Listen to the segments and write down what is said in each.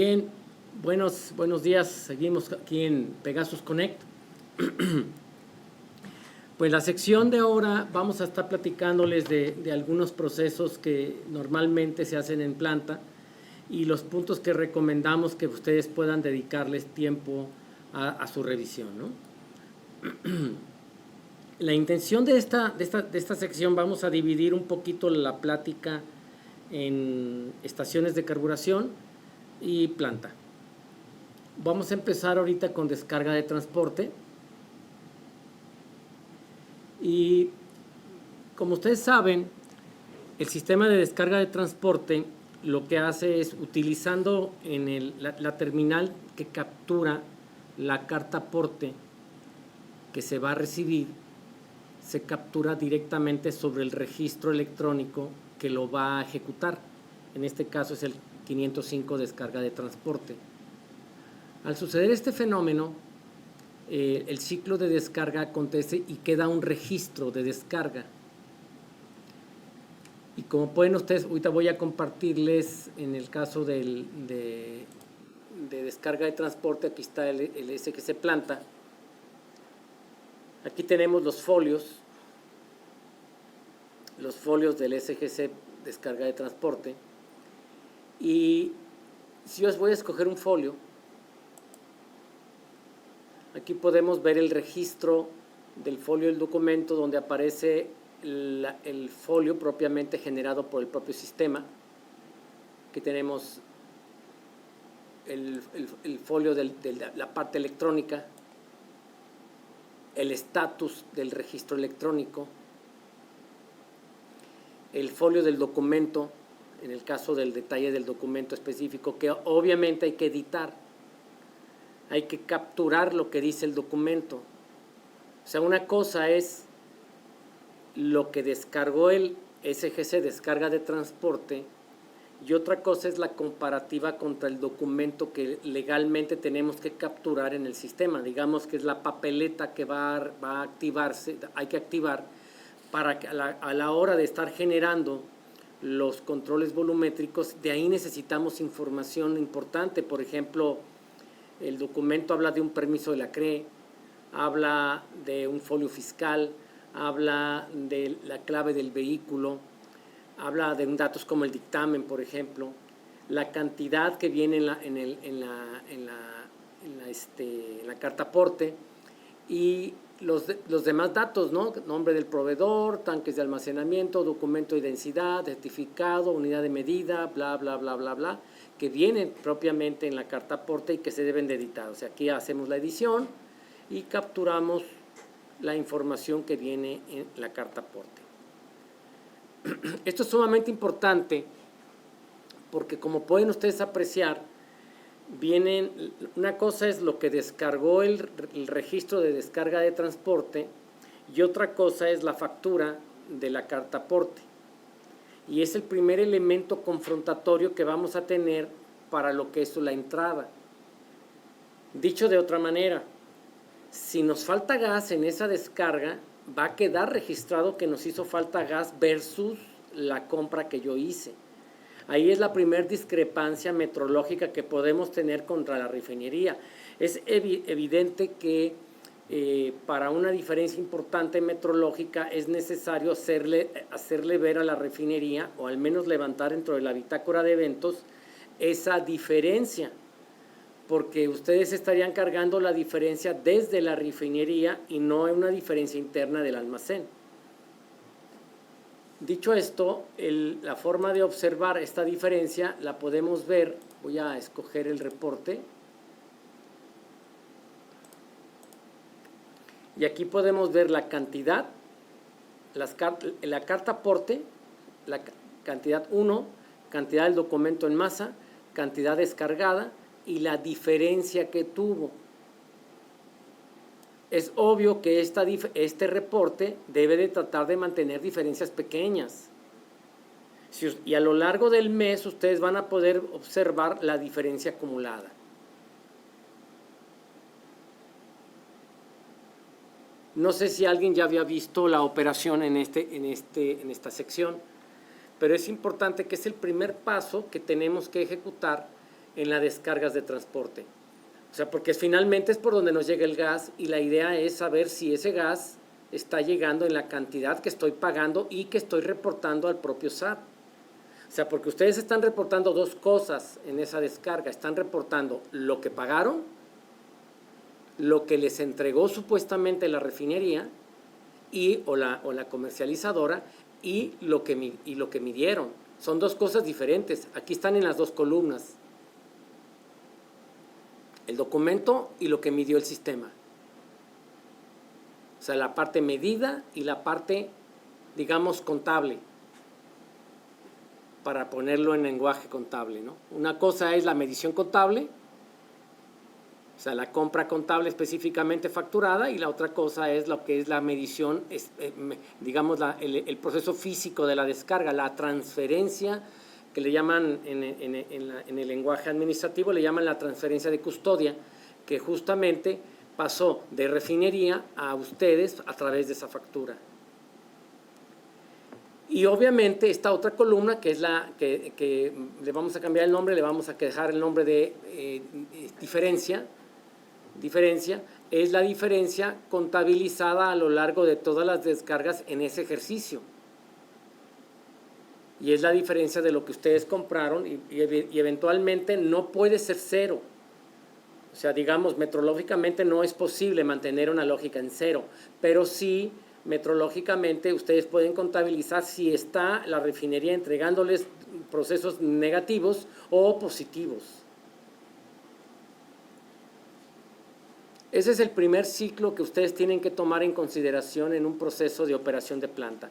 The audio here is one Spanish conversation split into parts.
Bien, buenos días. Seguimos aquí en Pegasus Connect. Pues la sección de ahora vamos a estar platicándoles de algunos procesos que normalmente se hacen en planta y los puntos que recomendamos que ustedes puedan dedicarles tiempo a su revisión, ¿no? La intención de esta sección, vamos a dividir un poquito la plática en estaciones de carburación y planta. Vamos a empezar ahorita con descarga de transporte. Y como ustedes saben, el sistema de descarga de transporte lo que hace es, utilizando en la terminal que captura la carta aporte que se va a recibir, se captura directamente sobre el registro electrónico que lo va a ejecutar. En este caso es el 505 descarga de transporte. Al suceder este fenómeno, el ciclo de descarga acontece y queda un registro de descarga. Y como pueden ustedes, ahorita voy a compartirles en el caso de descarga de transporte, aquí está el SGC planta. Aquí tenemos los folios del SGC descarga de transporte. Y si yo voy a escoger un folio, aquí podemos ver el registro del folio del documento donde aparece el folio propiamente generado por el propio sistema. Aquí tenemos el folio de la parte electrónica, el estatus del registro electrónico, el folio del documento, en el caso del detalle del documento específico, que obviamente hay que editar. Hay que capturar lo que dice el documento. O sea, una cosa es lo que descargó el SGC descarga de transporte y otra cosa es la comparativa contra el documento que legalmente tenemos que capturar en el sistema. Digamos que es la papeleta que va a activarse, hay que activar para que a la hora de estar generando los controles volumétricos. De ahí necesitamos información importante. Por ejemplo, el documento habla de un permiso de la CRE, habla de un folio fiscal, habla de la clave del vehículo, habla de datos como el dictamen, por ejemplo, la cantidad que viene en la carta aporte y los demás datos, ¿no? Nombre del proveedor, tanques de almacenamiento, documento de densidad, certificado, unidad de medida, bla, bla, bla, bla, bla, que vienen propiamente en la carta aporte y que se deben de editar. O sea, aquí hacemos la edición y capturamos la información que viene en la carta aporte. Esto es sumamente importante porque, como pueden ustedes apreciar, una cosa es lo que descargó el registro de descarga de transporte y otra cosa es la factura de la carta aporte. Y es el primer elemento confrontatorio que vamos a tener para lo que es la entrada. Dicho de otra manera, si nos falta gas en esa descarga, va a quedar registrado que nos hizo falta gas versus la compra que yo hice. Ahí es la primera discrepancia metrológica que podemos tener contra la refinería. Es evidente que para una diferencia importante metrológica es necesario hacerle ver a la refinería, o al menos levantar dentro de la bitácora de eventos, esa diferencia, porque ustedes estarían cargando la diferencia desde la refinería y no una diferencia interna del almacén. Dicho esto, la forma de observar esta diferencia la podemos ver. Voy a escoger el reporte. Y aquí podemos ver la cantidad, la carta aporte, la cantidad 1, cantidad del documento en masa, cantidad descargada y la diferencia que tuvo. Es obvio que este reporte debe de tratar de mantener diferencias pequeñas. Y a lo largo del mes ustedes van a poder observar la diferencia acumulada. No sé si alguien ya había visto la operación en esta sección, pero es importante que es el primer paso que tenemos que ejecutar en las descargas de transporte. O sea, porque finalmente es por donde nos llega el gas y la idea es saber si ese gas está llegando en la cantidad que estoy pagando y que estoy reportando al propio SAT. O sea, porque ustedes están reportando dos cosas en esa descarga. Están reportando lo que pagaron, lo que les entregó supuestamente la refinería o la comercializadora y lo que midieron. Son dos cosas diferentes. Aquí están en las dos columnas. El documento y lo que midió el sistema. O sea, la parte medida y la parte, digamos, contable, para ponerlo en lenguaje contable, ¿no? Una cosa es la medición contable, o sea, la compra contable específicamente facturada, y la otra cosa es lo que es la medición, digamos, el proceso físico de la descarga, la transferencia, que le llaman en el lenguaje administrativo, le llaman la transferencia de custodia, que justamente pasó de refinería a ustedes a través de esa factura. Y obviamente esta otra columna, que es la que le vamos a cambiar el nombre, le vamos a dejar el nombre de diferencia, es la diferencia contabilizada a lo largo de todas las descargas en ese ejercicio. Y es la diferencia de lo que ustedes compraron y eventualmente no puede ser cero. O sea, digamos, metrológicamente no es posible mantener una lógica en cero, pero sí, metrológicamente ustedes pueden contabilizar si está la refinería entregándoles procesos negativos o positivos. Ese es el primer ciclo que ustedes tienen que tomar en consideración en un proceso de operación de planta.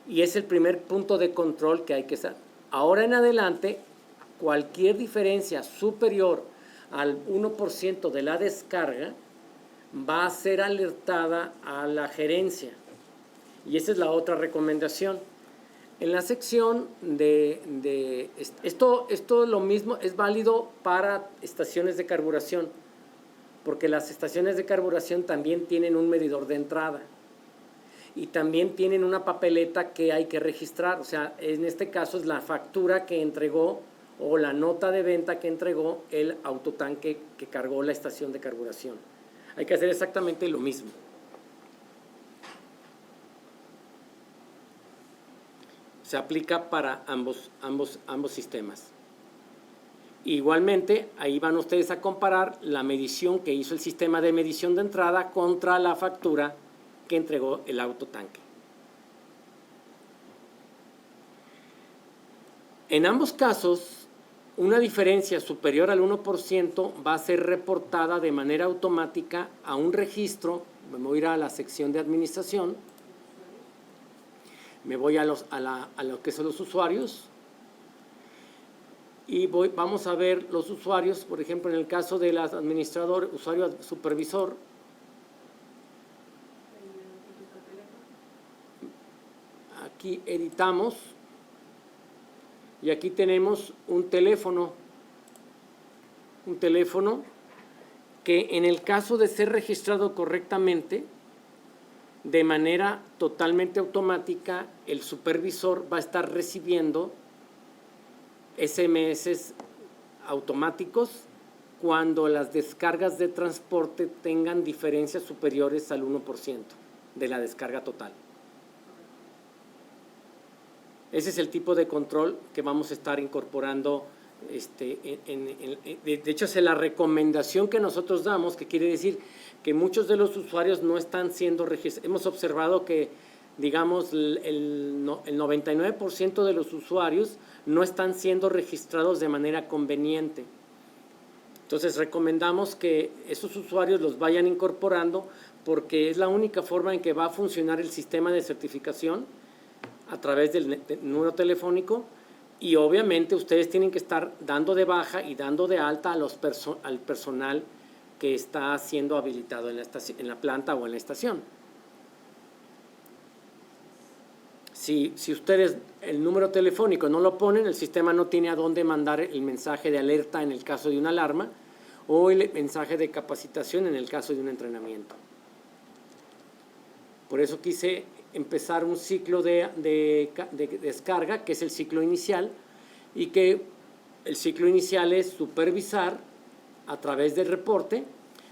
Y es el primer punto de control que hay que hacer. Ahora en adelante, cualquier diferencia superior al 1% de la descarga va a ser alertada a la gerencia. Y esa es la otra recomendación. En la sección esto lo mismo es válido para estaciones de carburación, porque las estaciones de carburación también tienen un medidor de entrada y también tienen una papeleta que hay que registrar. O sea, en este caso es la factura que entregó o la nota de venta que entregó el autotanque que cargó la estación de carburación. Hay que hacer exactamente lo mismo. Se aplica para ambos sistemas. Igualmente, ahí van ustedes a comparar la medición que hizo el sistema de medición de entrada contra la factura que entregó el autotanque. En ambos casos, una diferencia superior al 1% va a ser reportada de manera automática a un registro. Me voy a ir a la sección de administración, me voy a lo que son los usuarios y vamos a ver los usuarios. Por ejemplo, en el caso del administrador, usuario supervisor, aquí editamos y aquí tenemos un teléfono que en el caso de ser registrado correctamente, de manera totalmente automática, el supervisor va a estar recibiendo SMS automáticos cuando las descargas de transporte tengan diferencias superiores al 1% de la descarga total. Ese es el tipo de control que vamos a estar incorporando. De hecho, es la recomendación que nosotros damos, que quiere decir que muchos de los usuarios no están siendo registrados. Hemos observado que, digamos, el 99% de los usuarios no están siendo registrados de manera conveniente. Entonces, recomendamos que esos usuarios los vayan incorporando, porque es la única forma en que va a funcionar el sistema de certificación a través del número telefónico. Y obviamente ustedes tienen que estar dando de baja y dando de alta al personal que está siendo habilitado en la planta o en la estación. Si ustedes el número telefónico no lo ponen, el sistema no tiene a dónde mandar el mensaje de alerta en el caso de una alarma o el mensaje de capacitación en el caso de un entrenamiento. Por eso quise empezar un ciclo de descarga, que es el ciclo inicial, y que el ciclo inicial es supervisar a través del reporte,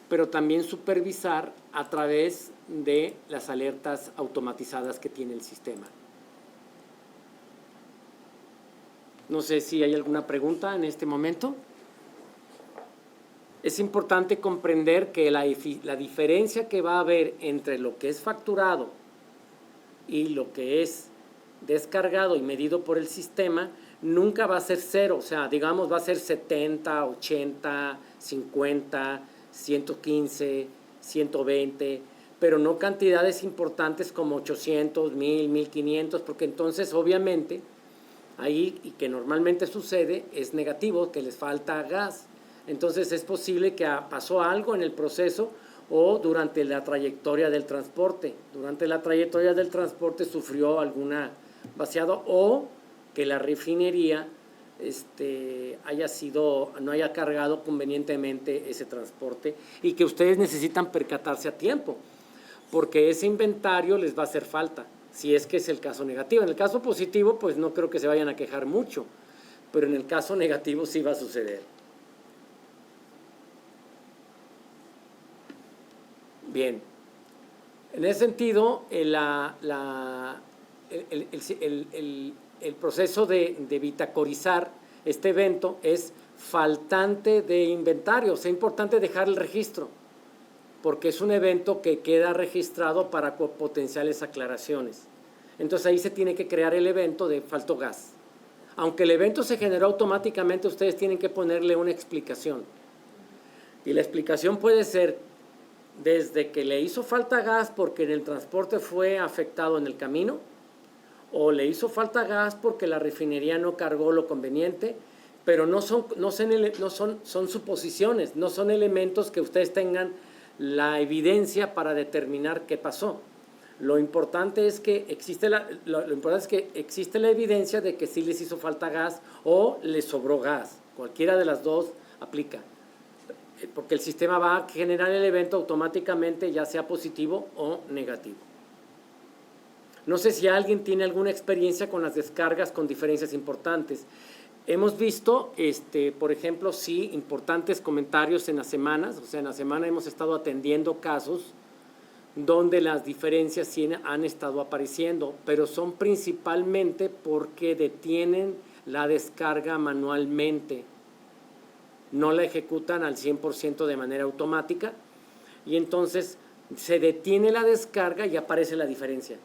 pero también supervisar a través de las alertas automatizadas que tiene el sistema. No sé si hay alguna pregunta en este momento. Es importante comprender que la diferencia que va a haber entre lo que es facturado y lo que es descargado y medido por el sistema nunca va a ser cero, o sea, digamos va a ser 70, 80, 50, 115, 120, pero no cantidades importantes como 800, 1000, 1500, porque entonces obviamente ahí, y que normalmente sucede, es negativo, que les falta gas. Entonces es posible que pasó algo en el proceso o durante la trayectoria del transporte. Durante la trayectoria del transporte sufrió alguna vaciado o que la refinería no haya cargado convenientemente ese transporte y que ustedes necesitan percatarse a tiempo, porque ese inventario les va a hacer falta, si es que es el caso negativo. En el caso positivo, pues no creo que se vayan a quejar mucho, pero en el caso negativo sí va a suceder. Bien, en ese sentido, el proceso de bitacorizar este evento es faltante de inventario, o sea, es importante dejar el registro, porque es un evento que queda registrado para potenciales aclaraciones. Entonces ahí se tiene que crear el evento de faltó gas. Aunque el evento se generó automáticamente, ustedes tienen que ponerle una explicación. Y la explicación puede ser desde que le hizo falta gas porque en el transporte fue afectado en el camino, o le hizo falta gas porque la refinería no cargó lo conveniente, pero son suposiciones, no son elementos que ustedes tengan la evidencia para determinar qué pasó. Lo importante es que existe la evidencia de que sí les hizo falta gas o les sobró gas. Cualquiera de las dos aplica, porque el sistema va a generar el evento automáticamente, ya sea positivo o negativo. No sé si alguien tiene alguna experiencia con las descargas con diferencias importantes. Hemos visto, por ejemplo, sí, importantes comentarios en las semanas, o sea, en la semana hemos estado atendiendo casos donde las diferencias sí han estado apareciendo, pero son principalmente porque detienen la descarga manualmente, no la ejecutan al 100% de manera automática, y entonces se detiene la descarga y aparece la diferencia.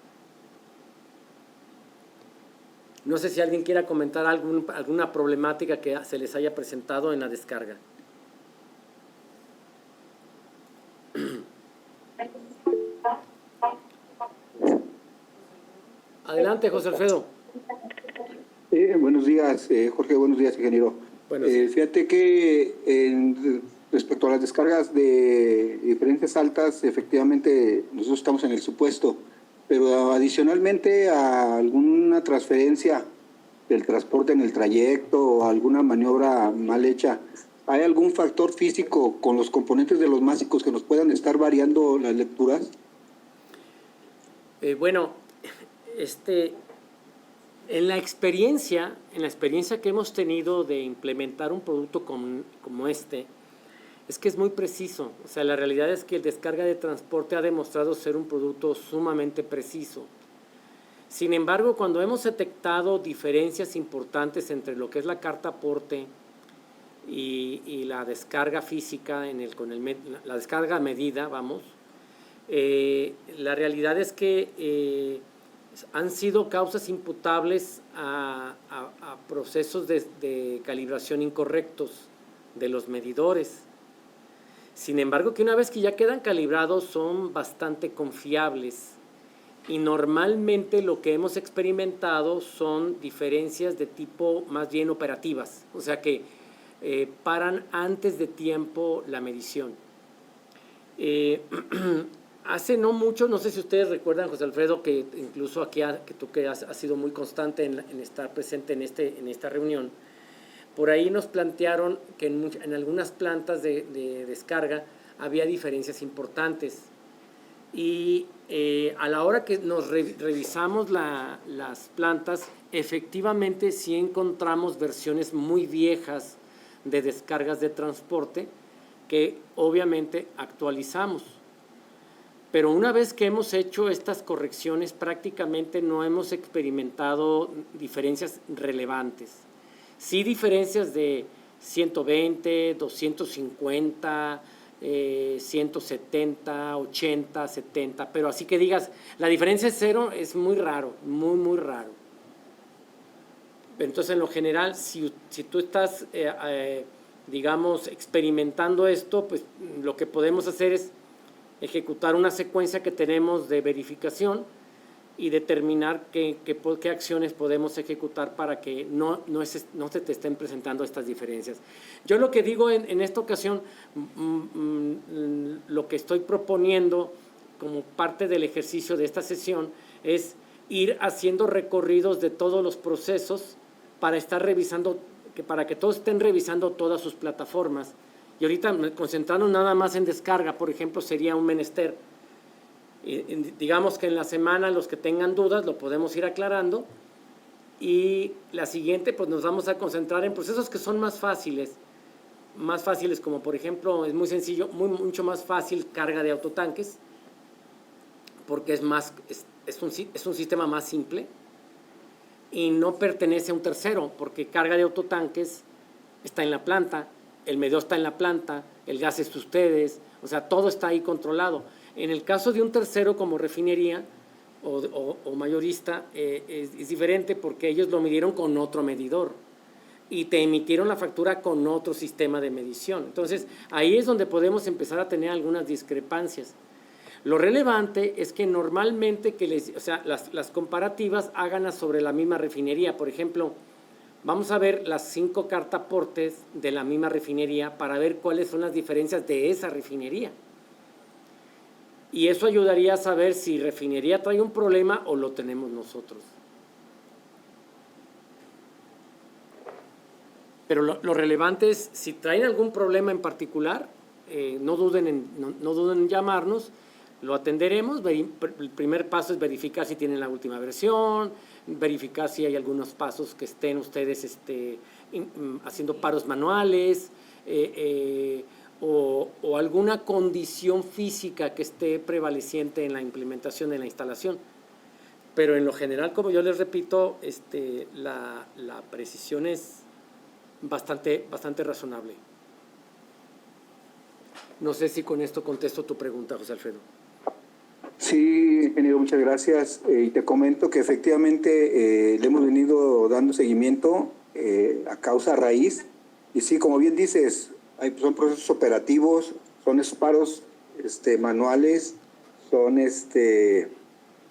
No sé si alguien quiera comentar alguna problemática que se les haya presentado en la descarga. Adelante, José Alfredo. Buenos días, Jorge. Buenos días, ingeniero. Buenos días. Fíjate que respecto a las descargas de diferencias altas, efectivamente nosotros estamos en el supuesto, pero adicionalmente a alguna transferencia del transporte en el trayecto o alguna maniobra mal hecha, ¿hay algún factor físico con los componentes de los másicos que nos puedan estar variando las lecturas? Bueno, en la experiencia que hemos tenido de implementar un producto como este, es que es muy preciso. O sea, la realidad es que el descarga de transporte ha demostrado ser un producto sumamente preciso. Sin embargo, cuando hemos detectado diferencias importantes entre lo que es la carta aporte y la descarga física, la descarga medida, la realidad es que han sido causas imputables a procesos de calibración incorrectos de los medidores. Sin embargo, que una vez que ya quedan calibrados son bastante confiables, y normalmente lo que hemos experimentado son diferencias de tipo más bien operativas, o sea que paran antes de tiempo la medición. Hace no mucho, no sé si ustedes recuerdan, José Alfredo, que incluso aquí, que tú que has sido muy constante en estar presente en esta reunión, por ahí nos plantearon que en algunas plantas de descarga había diferencias importantes, y a la hora que nos revisamos las plantas, efectivamente sí encontramos versiones muy viejas de descargas de transporte que obviamente actualizamos. Pero una vez que hemos hecho estas correcciones, prácticamente no hemos experimentado diferencias relevantes. Sí diferencias de 120, 250, 170, 80, 70, pero así que digas, la diferencia es cero, es muy raro, muy, muy raro. Entonces, en lo general, si tú estás, digamos, experimentando esto, pues lo que podemos hacer es ejecutar una secuencia que tenemos de verificación y determinar qué acciones podemos ejecutar para que no se te estén presentando estas diferencias. Yo lo que digo en esta ocasión, lo que estoy proponiendo como parte del ejercicio de esta sesión es ir haciendo recorridos de todos los procesos para estar revisando, para que todos estén revisando todas sus plataformas. Y ahorita concentrarnos nada más en descarga, por ejemplo, sería un menester. Digamos que en la semana los que tengan dudas lo podemos ir aclarando y la siguiente pues nos vamos a concentrar en procesos que son más fáciles como por ejemplo, es muy sencillo, mucho más fácil carga de autotanques porque es un sistema más simple y no pertenece a un tercero porque carga de autotanques está en la planta, el medidor está en la planta, el gas es de ustedes, o sea, todo está ahí controlado. En el caso de un tercero como refinería o mayorista, es diferente porque ellos lo midieron con otro medidor y te emitieron la factura con otro sistema de medición. Entonces, ahí es donde podemos empezar a tener algunas discrepancias. Lo relevante es que normalmente las comparativas háganlas sobre la misma refinería. Por ejemplo, vamos a ver las 5 cartaportes de la misma refinería para ver cuáles son las diferencias de esa refinería. Y eso ayudaría a saber si refinería trae un problema o lo tenemos nosotros. Pero lo relevante es, si traen algún problema en particular, no duden en llamarnos, lo atenderemos. El primer paso es verificar si tienen la última versión, verificar si hay algunos pasos que estén ustedes haciendo paros manuales, o alguna condición física que esté prevaleciente en la implementación de la instalación. Pero en lo general, como yo les repito, la precisión es bastante razonable. No sé si con esto contesto tu pregunta, José Alfredo. Sí, ingeniero, muchas gracias. Y te comento que efectivamente le hemos venido dando seguimiento a causa raíz. Y sí, como bien dices, son procesos operativos, son esos paros manuales, son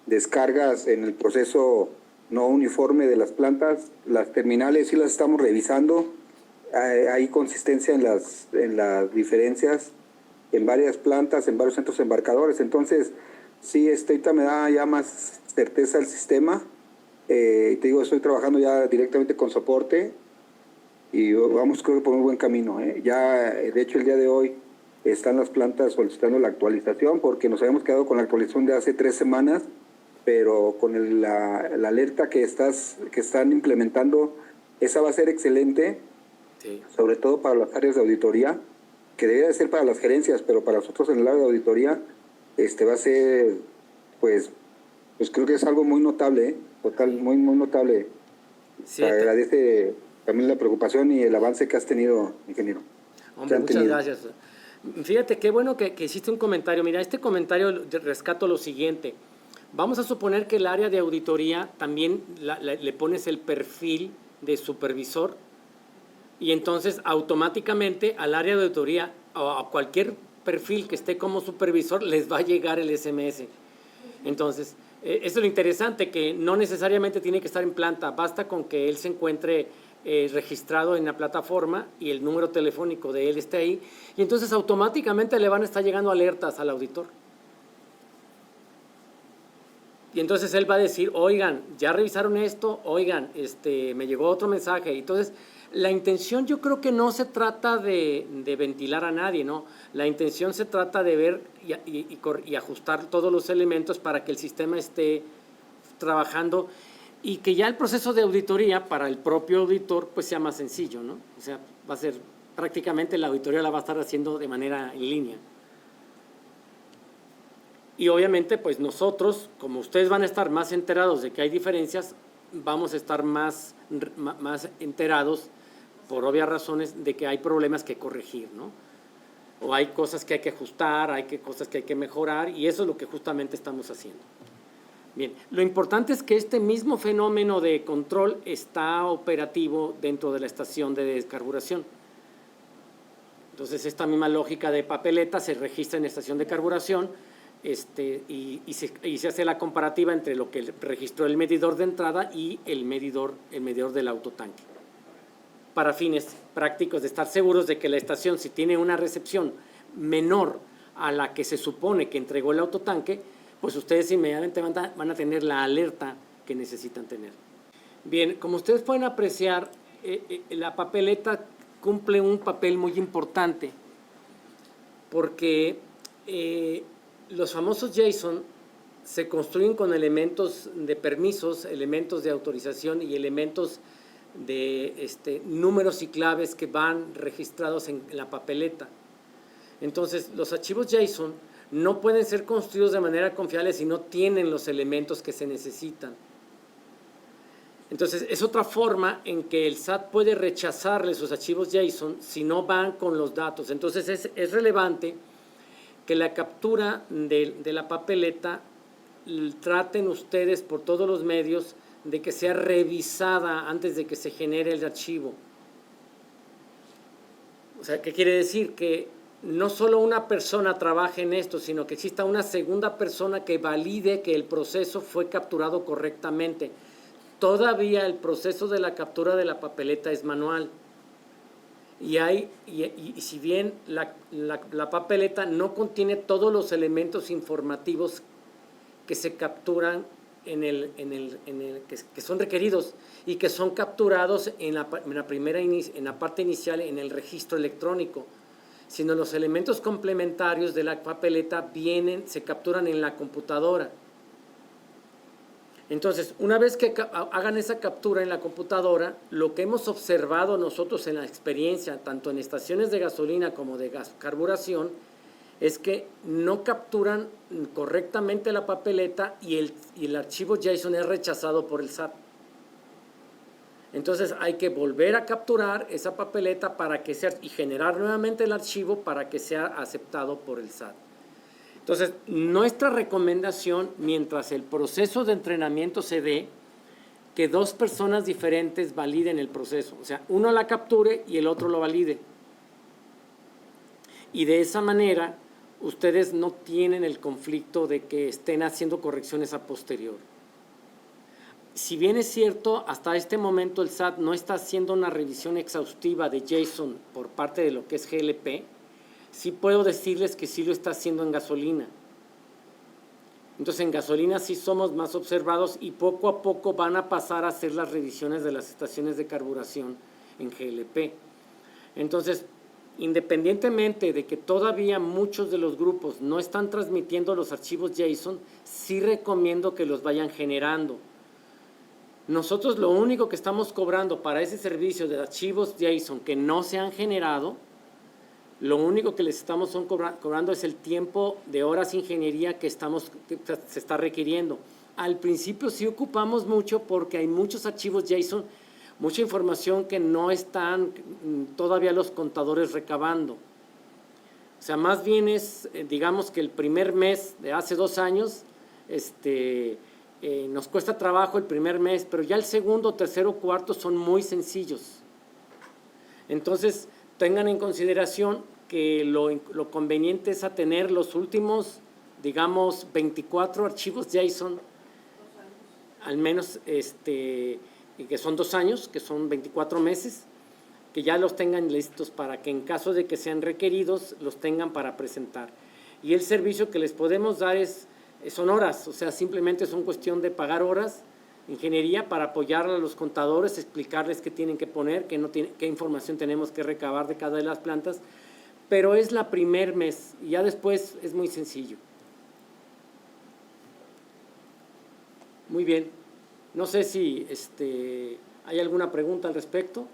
descargas en el proceso no uniforme de las plantas. Las terminales sí las estamos revisando. Hay consistencia en las diferencias en varias plantas, en varios centros embarcadores. Entonces, sí, ahorita me da ya más certeza el sistema. Te digo, estoy trabajando ya directamente con soporte y vamos, creo, por un buen camino. Ya, de hecho, el día de hoy están las plantas solicitando la actualización porque nos habíamos quedado con la actualización de hace 3 semanas, pero con la alerta que están implementando, esa va a ser excelente, sí, sobre todo para las áreas de auditoría, que debería de ser para las gerencias, pero para nosotros en el área de auditoría, va a ser, pues creo que es algo muy notable, muy notable. Sí, te agradece también la preocupación y el avance que has tenido, ingeniero. Hombre, muchas gracias. Fíjate, qué bueno que hiciste un comentario. Mira, este comentario rescato lo siguiente. Vamos a suponer que el área de auditoría también le pones el perfil de supervisor y entonces automáticamente al área de auditoría o a cualquier perfil que esté como supervisor les va a llegar el SMS. Entonces, eso es lo interesante, que no necesariamente tiene que estar en planta, basta con que él se encuentre registrado en la plataforma y el número telefónico de él esté ahí, y entonces automáticamente le van a estar llegando alertas al auditor. Y entonces él va a decir, oigan, ya revisaron esto, oigan, me llegó otro mensaje. Entonces, La intención yo creo que no se trata de ventilar a nadie, ¿no? La intención se trata de ver y ajustar todos los elementos para que el sistema esté trabajando y que ya el proceso de auditoría para el propio auditor pues sea más sencillo, ¿no? O sea, va a ser prácticamente la auditoría la va a estar haciendo de manera en línea. Y obviamente pues nosotros, como ustedes van a estar más enterados de que hay diferencias, vamos a estar más enterados por obvias razones de que hay problemas que corregir, ¿no? O hay cosas que hay que ajustar, cosas que hay que mejorar, y eso es lo que justamente estamos haciendo. Bien, lo importante es que este mismo fenómeno de control está operativo dentro de la estación de descarburación. Entonces, esta misma lógica de papeleta se registra en la estación de carburación y se hace la comparativa entre lo que registró el medidor de entrada y el medidor del autotanque, para fines prácticos de estar seguros de que la estación, si tiene una recepción menor a la que se supone que entregó el autotanque, pues ustedes inmediatamente van a tener la alerta que necesitan tener. Bien, como ustedes pueden apreciar, la papeleta cumple un papel muy importante porque los famosos JSON se construyen con elementos de permisos, elementos de autorización y elementos de números y claves que van registrados en la papeleta. Entonces, los archivos JSON no pueden ser construidos de manera confiable si no tienen los elementos que se necesitan. Entonces, es otra forma en que el SAT puede rechazarle sus archivos JSON si no van con los datos. Entonces, es relevante que la captura de la papeleta traten ustedes por todos los medios de que sea revisada antes de que se genere el archivo. O sea, ¿qué quiere decir? Que no solo una persona trabaje en esto, sino que exista una segunda persona que valide que el proceso fue capturado correctamente. Todavía el proceso de la captura de la papeleta es manual. Y si bien la papeleta no contiene todos los elementos informativos que se capturan que son requeridos y que son capturados en la parte inicial en el registro electrónico, sino los elementos complementarios de la papeleta se capturan en la computadora. Entonces, una vez que hagan esa captura en la computadora, lo que hemos observado nosotros en la experiencia, tanto en estaciones de gasolina como de carburación, es que no capturan correctamente la papeleta y el archivo JSON es rechazado por el SAT. Entonces hay que volver a capturar esa papeleta y generar nuevamente el archivo para que sea aceptado por el SAT. Entonces, nuestra recomendación, mientras el proceso de entrenamiento se dé, que dos personas diferentes validen el proceso. O sea, uno la capture y el otro lo valide. Y de esa manera, ustedes no tienen el conflicto de que estén haciendo correcciones a posterior. Si bien es cierto, hasta este momento el SAT no está haciendo una revisión exhaustiva de JSON por parte de lo que es GLP, sí puedo decirles que sí lo está haciendo en gasolina. Entonces, en gasolina sí somos más observados y poco a poco van a pasar a hacer las revisiones de las estaciones de carburación en GLP. Entonces, independientemente de que todavía muchos de los grupos no están transmitiendo los archivos JSON, sí recomiendo que los vayan generando. Nosotros lo único que estamos cobrando para ese servicio de archivos JSON que no se han generado, lo único que les estamos cobrando es el tiempo de horas de ingeniería que se está requiriendo. Al principio sí ocupamos mucho porque hay muchos archivos JSON, mucha información que no están todavía los contadores recabando. O sea, más bien es, digamos que el primer mes de hace 2 años, nos cuesta trabajo el primer mes, pero ya el segundo, tercero, cuarto son muy sencillos. Entonces, tengan en consideración que lo conveniente es a tener los últimos, digamos, 24 archivos JSON, al menos, que son 2 años, que son 24 meses, que ya los tengan listos para que en caso de que sean requeridos, los tengan para presentar. Y el servicio que les podemos dar son horas, o sea, simplemente es una cuestión de pagar horas ingeniería para apoyar a los contadores, explicarles qué tienen que poner, qué información tenemos que recabar de cada de las plantas, pero es la primer mes y ya después es muy sencillo. Muy bien. No sé si hay alguna pregunta al respecto.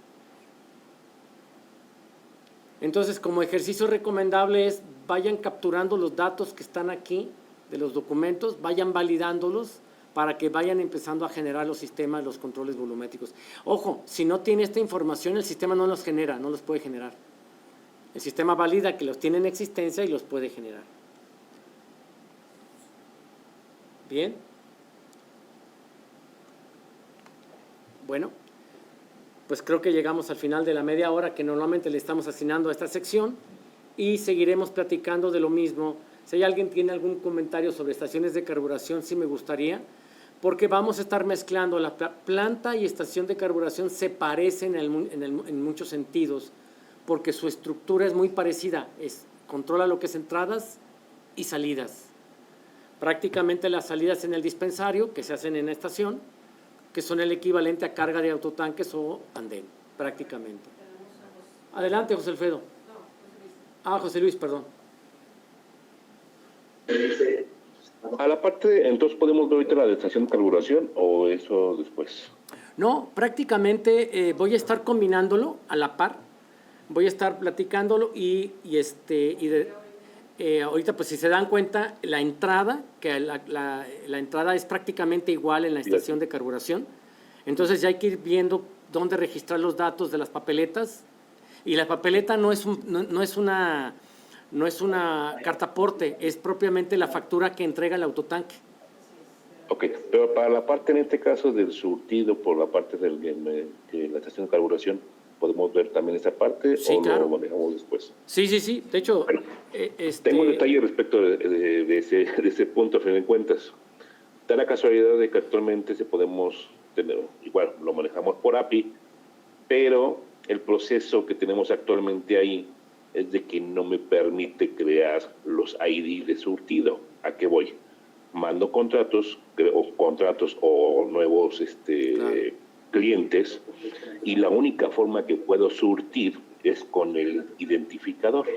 Entonces, como ejercicio recomendable es vayan capturando los datos que están aquí de los documentos, vayan validándolos para que vayan empezando a generar los sistemas, los controles volumétricos. Ojo, si no tiene esta información, el sistema no los genera, no los puede generar. El sistema valida que los tiene en existencia y los puede generar. Bien. Bueno, pues creo que llegamos al final de la media hora que normalmente le estamos asignando a esta sección y seguiremos platicando de lo mismo. Si hay alguien que tiene algún comentario sobre estaciones de carburación, sí me gustaría, porque vamos a estar mezclando la planta y estación de carburación se parecen en muchos sentidos, porque su estructura es muy parecida, controla lo que es entradas y salidas. Prácticamente las salidas en el dispensario, que se hacen en la estación, que son el equivalente a carga de autotanques o andén, prácticamente. Adelante, José Alfredo. José Luis, perdón. A la parte, entonces, ¿podemos ver ahorita la estación de carburación o eso después? No, prácticamente voy a estar combinándolo a la par, voy a estar platicándolo ahorita, pues si se dan cuenta, la entrada, que la entrada es prácticamente igual en la estación de carburación, entonces ya hay que ir viendo dónde registrar los datos de las papeletas, y la papeleta no es una cartaporte, es propiamente la factura que entrega el autotanque. Ok, pero para la parte, en este caso, del surtido por la parte de la estación de carburación, ¿podemos ver también esta parte Sí, o claro. lo manejamos después? Sí. De hecho, bueno, tengo un detalle respecto de ese punto, a fin de cuentas. Da la casualidad de que actualmente podemos tener, igual lo manejamos por API, pero el proceso que tenemos actualmente ahí es de que no me permite crear los ID de surtido. ¿A qué voy? Mando contratos o nuevos claro, clientes, y la única forma que puedo surtir es con el identificador.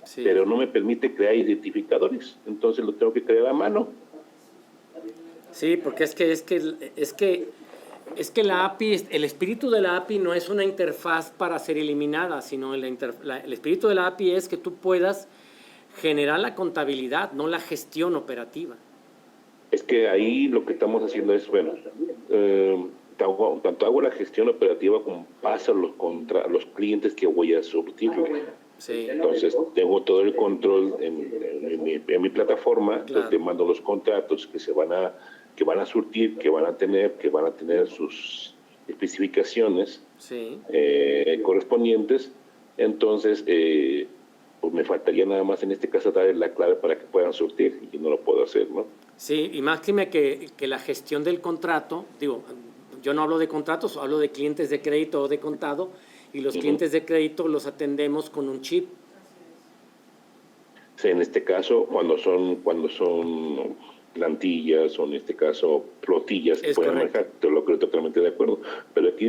sí. Pero no me permite crear identificadores, entonces lo tengo que crear a mano. Sí, porque es que la API, el espíritu de la API no es una interfaz para ser eliminada, sino el espíritu de la API es que tú puedas generar la contabilidad, no la gestión operativa. Es que ahí lo que estamos haciendo es, bueno, tanto hago la gestión operativa como paso los clientes que voy a surtirle. Sí. Entonces tengo todo el control en mi plataforma, Claro. donde mando los contratos que van a surtir, que van a tener sus especificaciones, Sí. Correspondientes. Entonces pues me faltaría nada más en este caso darles la clave para que puedan surtir, y no lo puedo hacer, ¿no? Sí, y máxime que la gestión del contrato, digo, yo no hablo de contratos, hablo de clientes de crédito o de contado, y los clientes de crédito los atendemos con un chip. Sí, en este caso, cuando son plantillas, o en este caso flotillas que pueden manejar, te lo creo totalmente de acuerdo. Pero aquí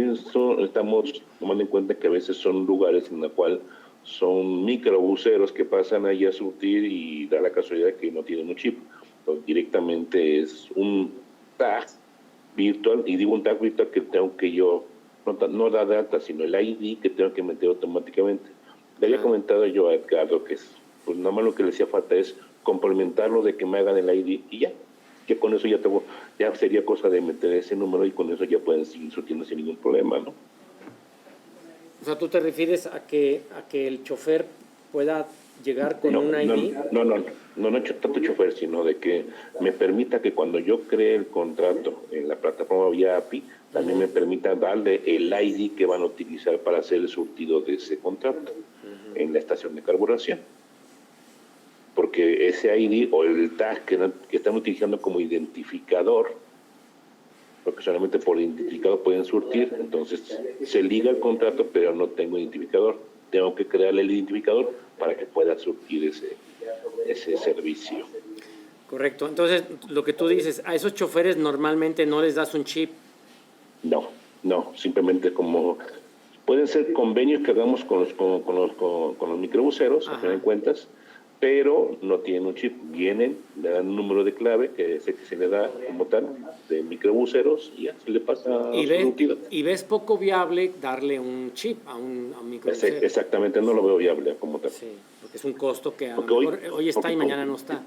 estamos tomando en cuenta que a veces son lugares en los cuales son microbuseros que pasan ahí a surtir y da la casualidad que no tienen un chip. Entonces, directamente es un tag virtual, y digo un tag virtual que tengo que yo, no da data, sino el ID que tengo que meter automáticamente. Le había comentado yo a Edgardo que pues nada más lo que le hacía falta es complementarlo de que me hagan el ID y ya. Que con eso ya sería cosa de meter ese número, y con eso ya pueden seguir surtiendo sin ningún problema, ¿no? O sea, ¿tú te refieres a que el chofer pueda llegar con un ID? No he hecho tanto chofer, sino de que me permita que cuando yo cree el contrato en la plataforma vía API, también me permita darle el ID que van a utilizar para hacer el surtido de ese contrato en la estación de carburación. Porque ese ID o el tag que están utilizando como identificador, porque solamente por identificador pueden surtir, entonces se liga el contrato, pero no tengo identificador. Tengo que crearle el identificador para que pueda surtir ese servicio. Correcto. Entonces, lo que tú dices, a esos choferes normalmente no les das un chip. No, simplemente como pueden ser convenios que hagamos con los microbuseros, a fin de cuentas, pero no tienen un chip. Vienen, le dan un número de clave que se le da como tal de microbuseros y ya se le pasa Y su utilidad. ves poco viable darle un chip a un microbusero. Exactamente, no lo veo viable como tal. Sí, porque es un costo que a lo Porque mejor hoy está y mañana no está.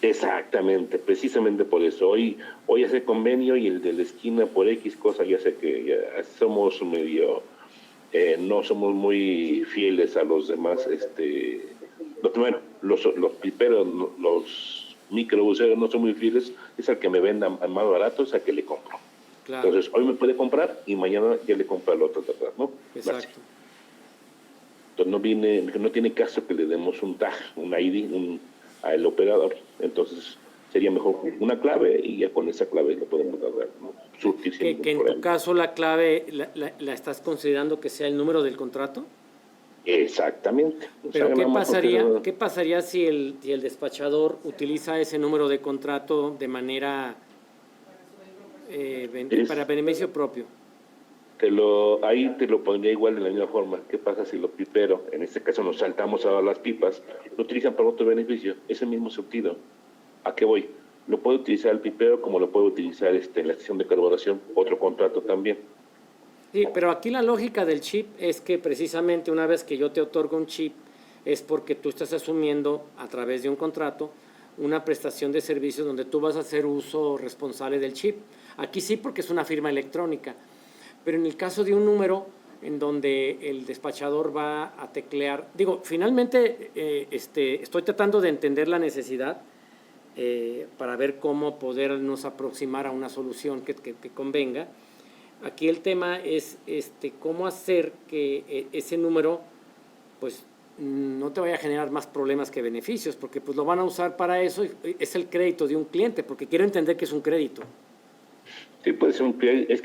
Exactamente, precisamente por eso. Hoy hace convenio y el de la esquina por X cosa, ya sé que ya somos medio, no somos muy fieles a los demás, los piperos, los microbuseros no son muy fieles, es al que me venda más barato, es al que le compro. Claro. Entonces, hoy me puede comprar y mañana ya le compra al otro de atrás, ¿no? Exacto. Entonces, no tiene caso que le demos un tag, un ID, al operador. Entonces sería mejor una clave y ya con esa clave lo podemos dar, ¿no? Surtir sin ningún Que en problema. tu caso la clave la estás considerando que sea el número del contrato. Exactamente. Pero ¿qué pasaría si el despachador utiliza ese número de contrato de manera para beneficio propio? Ahí te lo pondría igual de la misma forma. ¿Qué pasa si los piperos, en este caso nos saltamos a las pipas, lo utilizan para otro beneficio? Ese mismo surtido. ¿A qué voy? Lo puede utilizar el pipero como lo puede utilizar en la estación de carburación, otro contrato también. Sí, pero aquí la lógica del chip es que precisamente una vez que yo te otorgo un chip es porque tú estás asumiendo a través de un contrato una prestación de servicios donde tú vas a hacer uso responsable del chip. Aquí sí porque es una firma electrónica. Pero en el caso de un número en donde el despachador va a teclear, finalmente estoy tratando de entender la necesidad para ver cómo podernos aproximar a una solución que convenga. Aquí el tema es cómo hacer que ese número pues no te vaya a generar más problemas que beneficios, porque pues lo van a usar para eso, es el crédito de un cliente, porque quiero entender que es un crédito. Sí, puede ser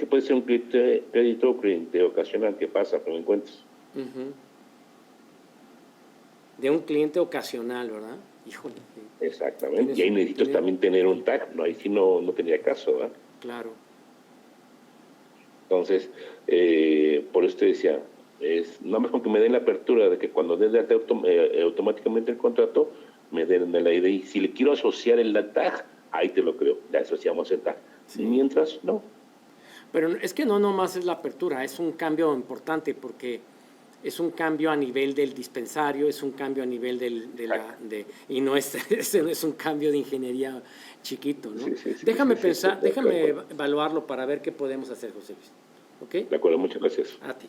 puede ser un crédito o cliente ocasional que pasa, pero me encuentras. De un cliente ocasional, ¿verdad? Híjole. Exactamente. Y ahí necesitas también tener un tag, ¿no? Ahí sí no tendría caso, ¿verdad? Claro. Entonces, por eso te decía, no mejor que me den la apertura de que cuando den de alta automáticamente el contrato, me den el ID. Y si le quiero asociar el tag, ahí te lo creo, le asociamos el tag. Sí. Mientras, no. Pero es que no nomás es la apertura, es un cambio importante porque es un cambio a nivel del dispensario, es un cambio a nivel y no es un cambio de ingeniería chiquito, ¿no? Sí, déjame pensar, déjame evaluarlo para ver qué podemos hacer, José Luis. ¿Ok? De acuerdo, muchas gracias. A ti.